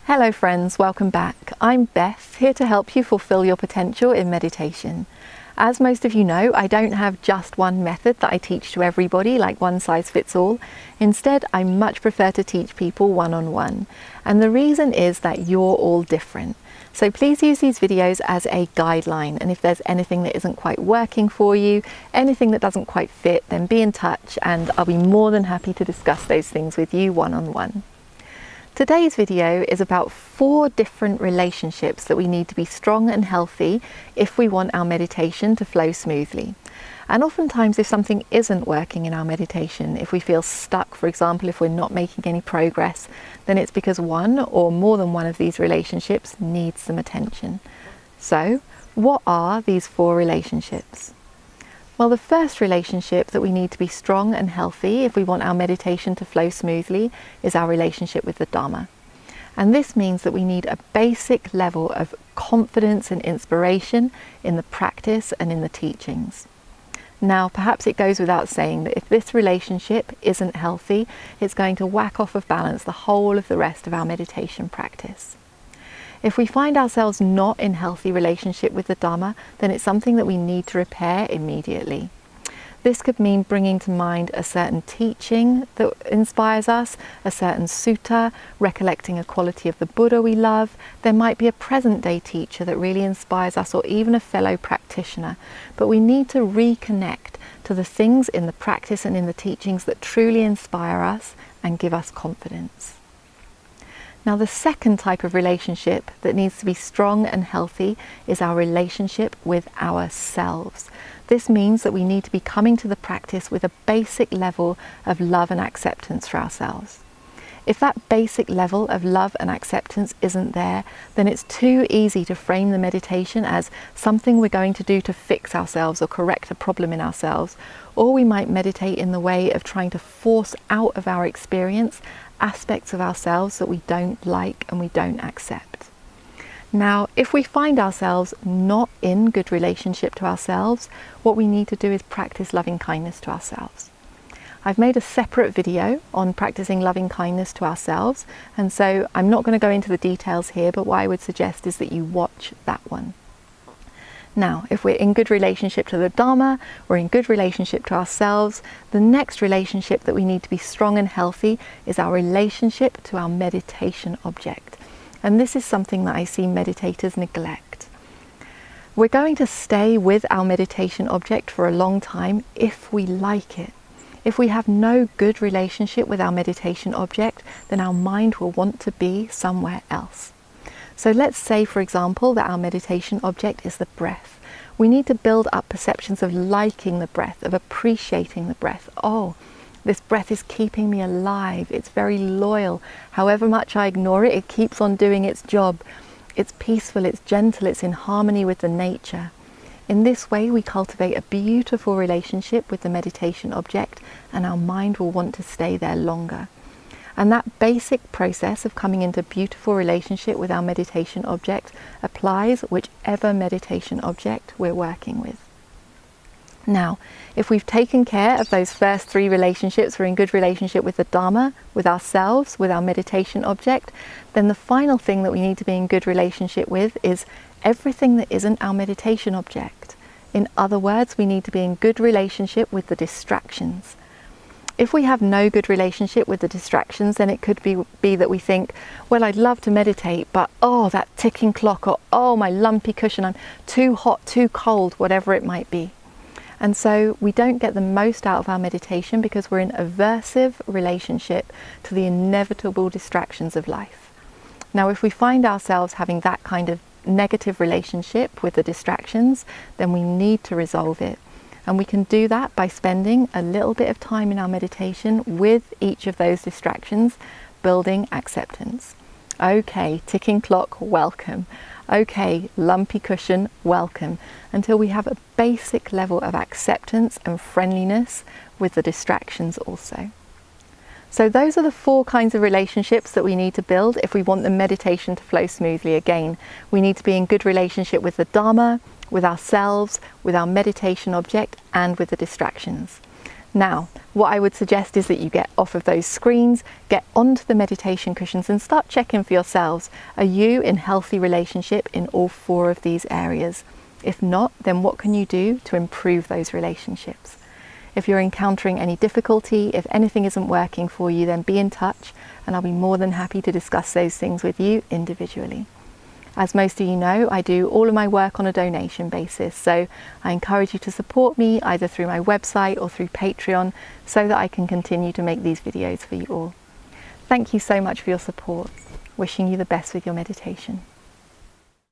Hello friends, welcome back. I'm Beth, here to help you fulfill your potential in meditation. As most of you know, I don't have just one method that I teach to everybody, like one size fits all. Instead, I much prefer to teach people one-on-one. And the reason is that you're all different. So please use these videos as a guideline, and if there's anything that isn't quite working for you, anything that doesn't quite fit, then be in touch and I'll be more than happy to discuss those things with you one-on-one. Today's video is about 4 different relationships that we need to be strong and healthy if we want our meditation to flow smoothly. And oftentimes if something isn't working in our meditation, if we feel stuck, for example, if we're not making any progress, then it's because one or more than one of these relationships needs some attention. So, what are these 4 relationships? Well, the first relationship that we need to be strong and healthy if we want our meditation to flow smoothly is our relationship with the Dharma. And this means that we need a basic level of confidence and inspiration in the practice and in the teachings. Now, perhaps it goes without saying that if this relationship isn't healthy, it's going to whack off of balance the whole of the rest of our meditation practice. If we find ourselves not in healthy relationship with the Dhamma, then it's something that we need to repair immediately. This could mean bringing to mind a certain teaching that inspires us, a certain sutta, recollecting a quality of the Buddha we love. There might be a present-day teacher that really inspires us, or even a fellow practitioner. But we need to reconnect to the things in the practice and in the teachings that truly inspire us and give us confidence. Now, the second type of relationship that needs to be strong and healthy is our relationship with ourselves. This means that we need to be coming to the practice with a basic level of love and acceptance for ourselves. If that basic level of love and acceptance isn't there, then it's too easy to frame the meditation as something we're going to do to fix ourselves or correct a problem in ourselves. Or we might meditate in the way of trying to force out of our experience aspects of ourselves that we don't like and we don't accept. Now, if we find ourselves not in good relationship to ourselves, what we need to do is practice loving kindness to ourselves. I've made a separate video on practicing loving kindness to ourselves, and so I'm not going to go into the details here, but what I would suggest is that you watch that one. Now, if we're in good relationship to the Dharma, we're in good relationship to ourselves, the next relationship that we need to be strong and healthy is our relationship to our meditation object. And this is something that I see meditators neglect. We're going to stay with our meditation object for a long time if we like it. If we have no good relationship with our meditation object, then our mind will want to be somewhere else. So let's say, for example, that our meditation object is the breath. We need to build up perceptions of liking the breath, of appreciating the breath. Oh, this breath is keeping me alive. It's very loyal. However much I ignore it, it keeps on doing its job. It's peaceful, it's gentle, it's in harmony with the nature. In this way, we cultivate a beautiful relationship with the meditation object, and our mind will want to stay there longer. And that basic process of coming into beautiful relationship with our meditation object applies whichever meditation object we're working with. Now, if we've taken care of those first 3 relationships, we're in good relationship with the Dharma, with ourselves, with our meditation object, then the final thing that we need to be in good relationship with is everything that isn't our meditation object. In other words, we need to be in good relationship with the distractions. If we have no good relationship with the distractions, then it could be that we think, well, I'd love to meditate, but oh, that ticking clock, or oh, my lumpy cushion, I'm too hot, too cold, whatever it might be. And so we don't get the most out of our meditation because we're in aversive relationship to the inevitable distractions of life. Now, if we find ourselves having that kind of negative relationship with the distractions, then we need to resolve it. And we can do that by spending a little bit of time in our meditation with each of those distractions, building acceptance. Okay, ticking clock, welcome. Okay, lumpy cushion, welcome. Until we have a basic level of acceptance and friendliness with the distractions also. So those are the 4 kinds of relationships that we need to build if we want the meditation to flow smoothly. Again, we need to be in good relationship with the Dharma, with ourselves, with our meditation object, and with the distractions. Now, what I would suggest is that you get off of those screens, get onto the meditation cushions and start checking for yourselves. Are you in healthy relationship in all 4 of these areas? If not, then what can you do to improve those relationships? If you're encountering any difficulty, if anything isn't working for you, then be in touch and I'll be more than happy to discuss those things with you individually. As most of you know, I do all of my work on a donation basis, so I encourage you to support me either through my website or through Patreon so that I can continue to make these videos for you all. Thank you so much for your support. Wishing you the best with your meditation.